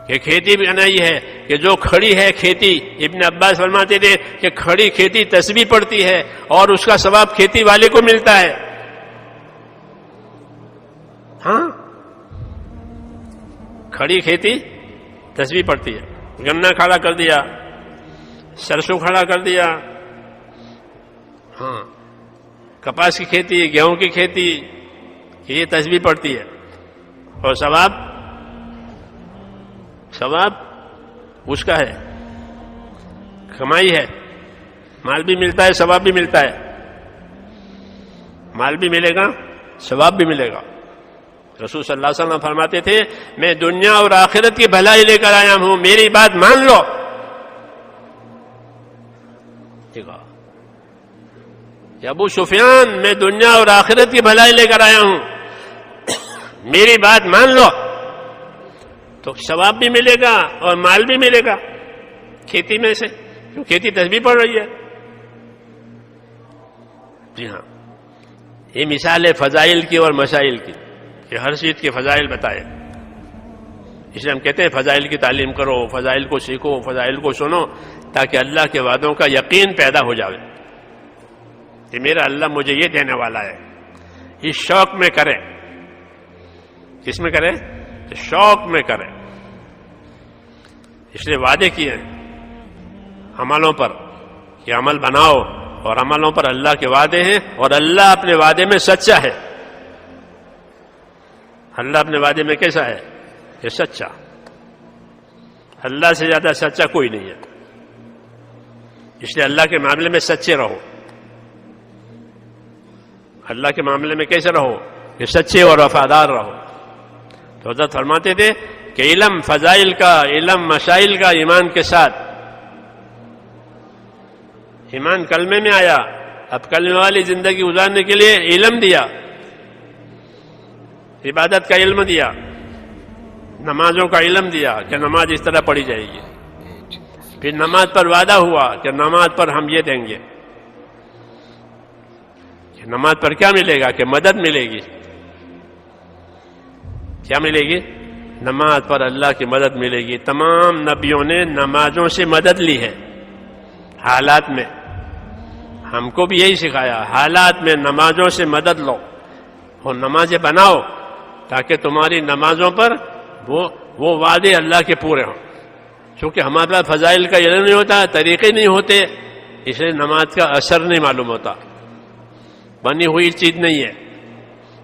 کہ کھیتی بھی نہیں ہے کہ جو کھڑی ہے کھیتی، ابن عباس فرماتے تھے کہ کھڑی کھیتی تسبیح پڑتی ہے اور اس کا ثواب کھیتی والے کو ملتا ہے. ہاں، کھڑی کھیتی تسبیح پڑتی ہے. گنا کھڑا کر دیا، سرسوں کھڑا کر دیا، ہاں، کپاس کی کھیتی، گیہوں کی کھیتی، یہ تسبیح پڑتی ہے اور ثواب اس کا ہے، کمائی ہے، مال بھی ملتا ہے، ثواب بھی ملتا ہے. مال بھی ملے گا، ثواب بھی ملے گا. رسول صلی اللہ علیہ وسلم فرماتے تھے میں دنیا اور آخرت کی بھلائی لے کر آیا ہوں، میری بات مان لو. ابو سفیان میں دنیا اور آخرت کی بھلائی لے کر آیا ہوں، میری بات مان لو، تو ثواب بھی ملے گا اور مال بھی ملے گا کھیتی میں سے، کھیتی تسبیح پڑھ رہی ہے. جی ہاں، یہ مثال ہے فضائل کی اور مسائل کی، کہ ہر چیز کے فضائل بتائے. اس لیے ہم کہتے ہیں فضائل کی تعلیم کرو، فضائل کو سیکھو، فضائل کو سنو، تاکہ اللہ کے وعدوں کا یقین پیدا ہو جائے کہ میرا اللہ مجھے یہ دینے والا ہے. اس شوق میں کرے. کس میں کرے؟ شوق میں کرے. اس لیے وعدے کیے عملوں پر کہ عمل بناؤ، اور عملوں پر اللہ کے وعدے ہیں، اور اللہ اپنے وعدے میں سچا ہے. اللہ اپنے وعدے میں کیسا ہے؟ کہ سچا. اللہ سے زیادہ سچا کوئی نہیں ہے. اس لیے اللہ کے معاملے میں سچے رہو. اللہ کے معاملے میں کیسے رہو؟ کہ سچے اور وفادار رہو. تو حضرت فرماتے تھے کہ علم فضائل کا، علم مسائل کا ایمان کے ساتھ. ایمان کلمے میں آیا، اب کلمے والی زندگی گزارنے کے لیے علم دیا، عبادت کا علم دیا، نمازوں کا علم دیا کہ نماز اس طرح پڑھی جائے گی. پھر نماز پر وعدہ ہوا کہ نماز پر ہم یہ دیں گے. کہ نماز پر کیا ملے گا؟ کہ مدد ملے گی. کیا ملے گی؟ نماز پر اللہ کی مدد ملے گی. تمام نبیوں نے نمازوں سے مدد لی ہے حالات میں. ہم کو بھی یہی سکھایا، حالات میں نمازوں سے مدد لو اور نمازیں بناؤ، تاکہ تمہاری نمازوں پر وہ وعدے اللہ کے پورے ہوں. چونکہ ہمارے پاس فضائل کا علم نہیں ہوتا، طریقے نہیں ہوتے، اس لیے نماز کا اثر نہیں معلوم ہوتا. بنی ہوئی چیز نہیں ہے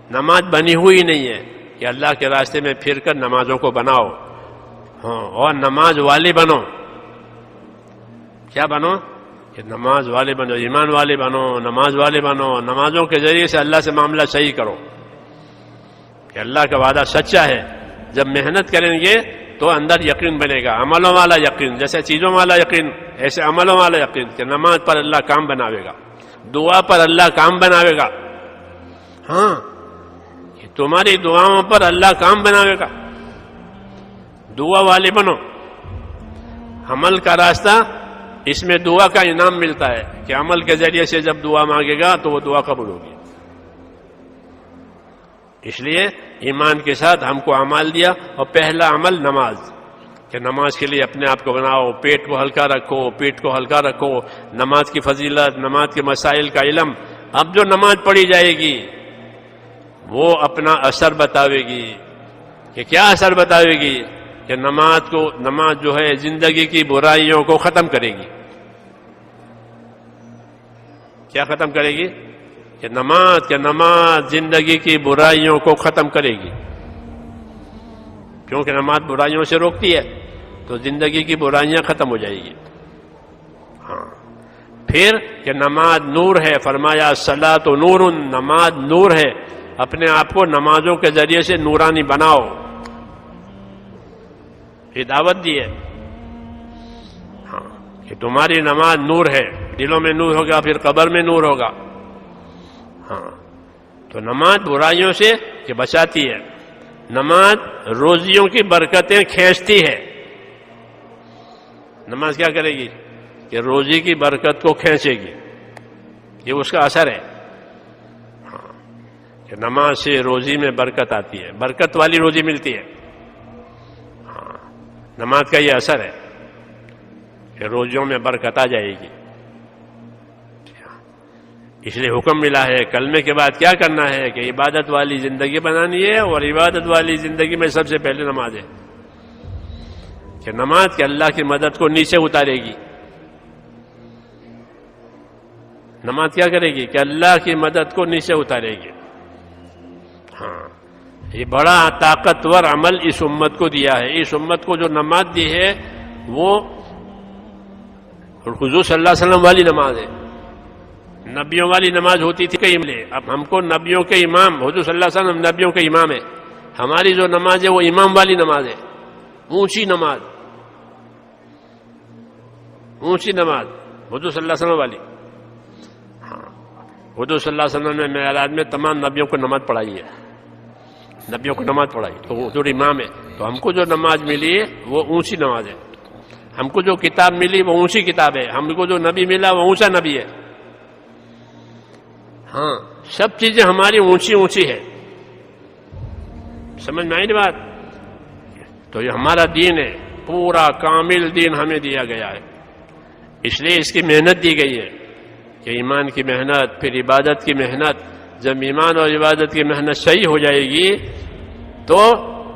نماز، بنی ہوئی نہیں ہے کہ اللہ کے راستے میں پھر کر نمازوں کو بناؤ. ہاں، اور نماز والے بنو. کیا بنو؟ کہ نماز والے بنو، ایمان والے بنو، نماز والے بنو. نمازوں کے ذریعے سے اللہ سے معاملہ صحیح کرو کہ اللہ کا وعدہ سچا ہے. جب محنت کریں گے تو اندر یقین بنے گا، عملوں والا یقین. جیسے چیزوں والا یقین، ایسے عملوں والا یقین کہ نماز پر اللہ کام بناوے گا، دعا پر اللہ کام بناوے گا. ہاں، کہ تمہاری دعاؤں پر اللہ کام بناوے گا. دعا والے بنو. عمل کا راستہ، اس میں دعا کا انعام ملتا ہے کہ عمل کے ذریعے سے جب دعا مانگے گا تو وہ دعا قبول ہوگی. اس لیے ایمان کے ساتھ ہم کو اعمال دیا، اور پہلا عمل نماز، کہ نماز کے لیے اپنے آپ کو بناؤ، پیٹ کو ہلکا رکھو، پیٹ کو ہلکا رکھو. نماز کی فضیلت، نماز کے مسائل کا علم. اب جو نماز پڑھی جائے گی وہ اپنا اثر بتاوے گی. کہ کیا اثر بتاوے گی؟ کہ نماز جو ہے زندگی کی برائیوں کو ختم کرے گی. کیا ختم کرے گی؟ کہ نماز زندگی کی برائیوں کو ختم کرے گی. کیونکہ نماز برائیوں سے روکتی ہے، تو زندگی کی برائیاں ختم ہو جائے گی. ہاں، پھر کہ نماز نور ہے. فرمایا الصلاۃ نور، نماز نور ہے. اپنے آپ کو نمازوں کے ذریعے سے نورانی بناؤ. یہ دعوت دی ہے. ہاں، کہ تمہاری نماز نور ہے. دلوں میں نور ہوگا، پھر قبر میں نور ہوگا. ہاں، تو نماز برائیوں سے کہ بچاتی ہے. نماز روزیوں کی برکتیں کھینچتی ہے. نماز کیا کرے گی؟ کہ روزی کی برکت کو کھینچے گی. یہ اس کا اثر ہے. ہاں، کہ نماز سے روزی میں برکت آتی ہے، برکت والی روزی ملتی ہے. ہاں، نماز کا یہ اثر ہے کہ روزوں میں برکت آ جائے گی. اس لیے حکم ملا ہے کلمے کے بعد کیا کرنا ہے کہ عبادت والی زندگی بنانی ہے، اور عبادت والی زندگی میں سب سے پہلے نماز ہے. کہ نماز کے اللہ کی مدد کو نیچے اتارے گی. نماز کیا کرے گی کہ اللہ کی مدد کو نیچے اتارے گی. ہاں، یہ بڑا طاقتور عمل اس امت کو دیا ہے. اس امت کو جو نماز دی ہے وہ حضور صلی اللہ علیہ وسلم والی نماز ہے. نبیوں والی نماز ہوتی تھی کئی ملے. اب ہم کو نبیوں کے امام حضور صلی اللہ علیہ وسلم نبیوں کے امام ہے. ہماری جو نماز ہے وہ امام والی نماز ہے. اونچی نماز، اونچی نماز حضور صلی اللہ علیہ وسلم والی. ہاں، حضور صلی اللہ علیہ وسلم نے معراج میں تمام نبیوں کو نماز پڑھائی ہے. نبیوں کو نماز پڑھائی تو حضور امام ہے. تو ہم کو جو نماز ملی ہے وہ اونچی نماز ہے. ہم کو جو کتاب ملی وہ اونچی کتاب ہے. ہم کو جو نبی ملا وہ اونچا نبی ہے. ہاں، سب چیزیں ہماری اونچی اونچی ہے. سمجھ میں آئی نا بات؟ تو یہ ہمارا دین ہے، پورا کامل دین ہمیں دیا گیا ہے. اس لیے اس کی محنت دی گئی ہے کہ ایمان کی محنت، پھر عبادت کی محنت. جب ایمان اور عبادت کی محنت صحیح ہو جائے گی تو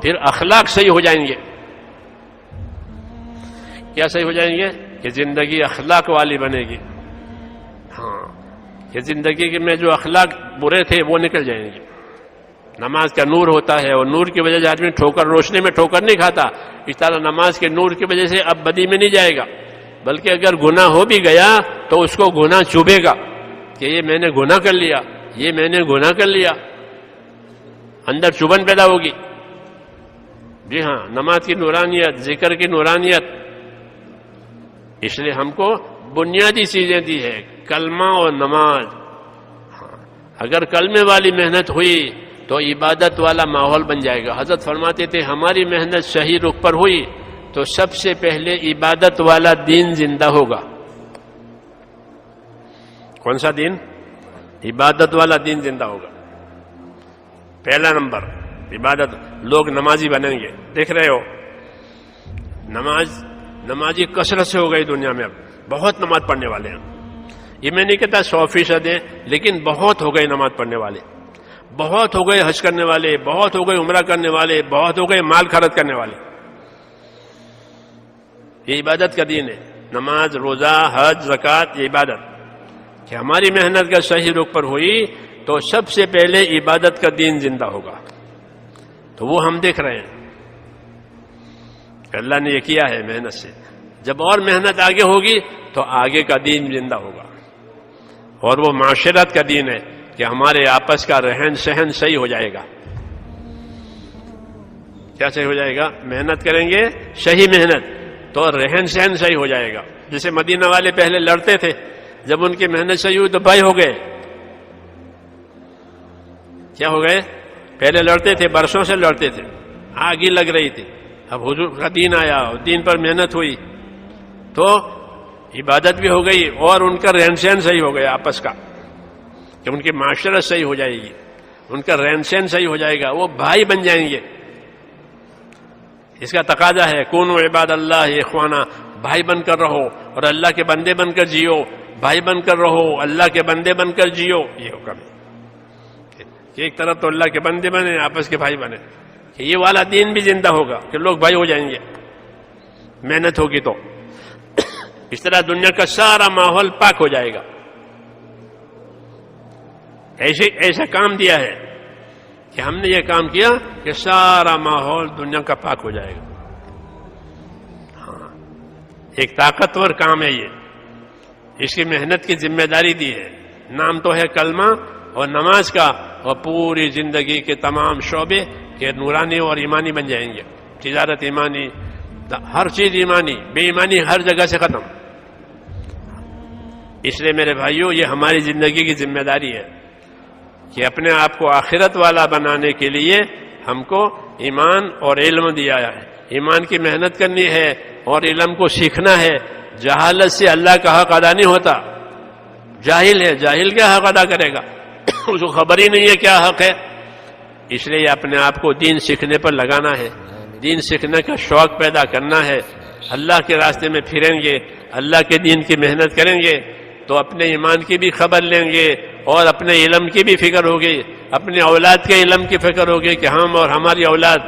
پھر اخلاق صحیح ہو جائیں گے. کیا صحیح ہو جائیں گے؟ کہ زندگی اخلاق والی بنے گی. ہاں، کہ زندگی میں جو اخلاق برے تھے وہ نکل جائیں گے. نماز کا نور ہوتا ہے، اور نور کی وجہ سے آدمی ٹھوکر، روشنی میں ٹھوکر نہیں کھاتا. اس طرح نماز کے نور کی وجہ سے اب بدی میں نہیں جائے گا، بلکہ اگر گناہ ہو بھی گیا تو اس کو گناہ چبھے گا کہ یہ میں نے گناہ کر لیا، یہ میں نے گناہ کر لیا. اندر چبھن پیدا ہوگی. جی ہاں، نماز کی نورانیت، ذکر کی نورانیت. اس لیے ہم کو بنیادی چیزیں دی ہے، کلمہ اور نماز. ہاں، اگر کلمے والی محنت ہوئی تو عبادت والا ماحول بن جائے گا. حضرت فرماتے تھے ہماری محنت صحیح رخ پر ہوئی تو سب سے پہلے عبادت والا دین زندہ ہوگا. کون سا دین؟ عبادت والا دین زندہ ہوگا. پہلا نمبر عبادت. لوگ نمازی بنیں گے. دیکھ رہے ہو نمازی کثرت سے ہو گئی دنیا میں. اب بہت نماز پڑھنے والے ہیں. یہ میں نہیں کہتا 100% ہیں، لیکن بہت ہو گئے نماز پڑھنے والے. بہت ہو گئے حج کرنے والے، بہت ہو گئے عمرہ کرنے والے، بہت ہو گئے مال خرچ کرنے والے. یہ عبادت کا دین ہے. نماز، روزہ، حج، زکوٰۃ، یہ عبادت. کہ ہماری محنت کا صحیح رخ پر ہوئی تو سب سے پہلے عبادت کا دین زندہ ہوگا. تو وہ ہم دیکھ رہے ہیں کہ اللہ نے یہ کیا ہے محنت سے. جب اور محنت آگے ہوگی تو آگے کا دین زندہ ہوگا. اور وہ معاشرت کا دین ہے کہ ہمارے آپس کا رہن سہن صحیح ہو جائے گا. کیا صحیح ہو جائے گا؟ محنت کریں گے، صحیح محنت، تو رہن سہن صحیح ہو جائے گا. جیسے مدینہ والے پہلے لڑتے تھے، جب ان کی محنت صحیح ہوئی تو بھائی ہو گئے. کیا ہو گئے؟ پہلے لڑتے تھے، برسوں سے لڑتے تھے، آگ ہی لگ رہی تھی. اب حضور کا دین آیا اور دین پر محنت ہوئی تو عبادت بھی ہو گئی اور ان کا رہن سہن صحیح ہو گیا آپس کا. کہ ان کی معاشرت صحیح ہو جائے گی، ان کا رہن سہن صحیح ہو جائے گا، وہ بھائی بن جائیں گے. اس کا تقاضا ہے کونوا عباد اللہ اخوانا. بھائی بن کر رہو اور اللہ کے بندے بن کر جیو. بھائی بن کر رہو، اللہ کے بندے بن کر جیو. یہ حکم ہے کہ ایک طرف تو اللہ کے بندے بنے، آپس کے بھائی بنے. کہ یہ والا دین بھی زندہ ہوگا کہ لوگ بھائی ہو جائیں گے، محنت ہوگی تو. اس طرح دنیا کا سارا ماحول پاک ہو جائے گا. ایسا کام دیا ہے کہ ہم نے یہ کام کیا کہ سارا ماحول دنیا کا پاک ہو جائے گا. ہاں، ایک طاقتور کام ہے یہ. اس کی محنت کی ذمہ داری دی ہے. نام تو ہے کلمہ اور نماز کا، اور پوری زندگی کے تمام شعبے کے نورانی اور ایمانی بن جائیں گے. تجارت ایمانی، ہر چیز ایمانی، بے ایمانی ہر جگہ سے ختم. اس لیے میرے بھائیوں، یہ ہماری زندگی کی ذمہ داری ہے کہ اپنے آپ کو آخرت والا بنانے کے لیے ہم کو ایمان اور علم دیا ہے. ایمان کی محنت کرنی ہے اور علم کو سیکھنا ہے. جہالت سے اللہ کا حق ادا نہیں ہوتا. جاہل ہے، جاہل کیا حق ادا کرے گا؟ اس کو خبر ہی نہیں ہے کیا حق ہے. اس لیے اپنے آپ کو دین سیکھنے پر لگانا ہے. دین سیکھنے کا شوق پیدا کرنا ہے، اللہ کے راستے میں پھریں گے، اللہ کے دین کی محنت کریں گے تو اپنے ایمان کی بھی خبر لیں گے اور اپنے علم کی بھی فکر ہوگی، اپنے اولاد کے علم کی فکر ہوگی کہ ہم اور ہماری اولاد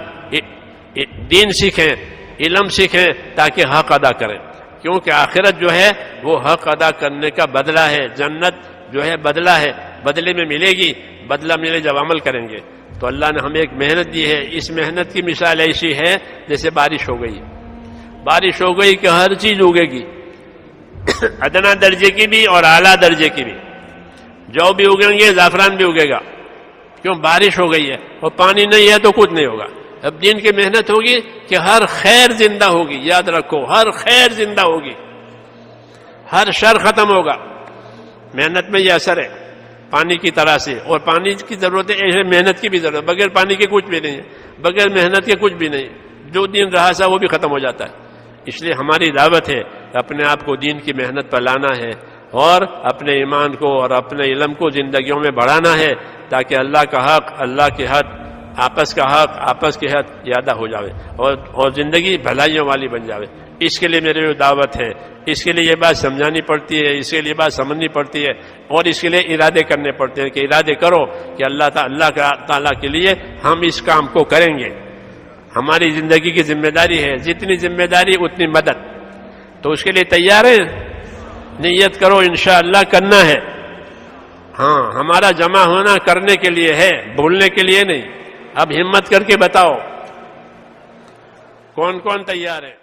دین سیکھیں، علم سیکھیں تاکہ حق ادا کریں، کیونکہ آخرت جو ہے وہ حق ادا کرنے کا بدلہ ہے، جنت جو ہے بدلہ ہے، بدلے میں ملے گی، بدلہ ملے جب عمل کریں گے۔ تو اللہ نے ہمیں ایک محنت دی ہے، اس محنت کی مثال ایسی ہے جیسے بارش ہو گئی، بارش ہو گئی کہ ہر چیز اگے گی، ادنا درجے کی بھی اور اعلیٰ درجے کی بھی، جو بھی اگیں گے زعفران بھی اگے گا، کیوں بارش ہو گئی ہے، اور پانی نہیں ہے تو کچھ نہیں ہوگا۔ اب دین کی محنت ہوگی کہ ہر خیر زندہ ہوگی، یاد رکھو ہر خیر زندہ ہوگی، ہر شر ختم ہوگا۔ محنت میں یہ اثر ہے پانی کی طرح سے، اور پانی کی ضرورت ہے ایسے محنت کی بھی ضرورت، بغیر پانی کے کچھ بھی نہیں ہے، بغیر محنت کے کچھ بھی نہیں، جو دین رہا سا وہ بھی ختم ہو جاتا ہے۔ اس لیے ہماری دعوت ہے کہ اپنے آپ کو دین کی محنت پر لانا ہے اور اپنے ایمان کو اور اپنے علم کو زندگیوں میں بڑھانا ہے تاکہ اللہ کا حق، اللہ کے حق، آپس کا حق، آپس کے حق یادہ ہو جاوے اور زندگی بھلائیوں والی بن جاوے۔ اس کے لیے میری جو دعوت ہے، اس کے لیے یہ بات سمجھانی پڑتی ہے، اس کے لیے بات سمجھنی پڑتی ہے، اور اس کے لیے ارادے کرنے پڑتے ہیں کہ ارادے کرو کہ اللہ تعالیٰ کے لیے ہم اس کام کو کریں گے۔ ہماری زندگی کی ذمہ داری ہے، جتنی ذمہ داری اتنی مدد، تو اس کے لیے تیار ہیں؟ نیت کرو انشاءاللہ کرنا ہے۔ ہاں، ہمارا جمع ہونا کرنے کے لیے ہے، بھولنے کے لیے نہیں۔ اب ہمت کر کے بتاؤ کون کون تیار ہے؟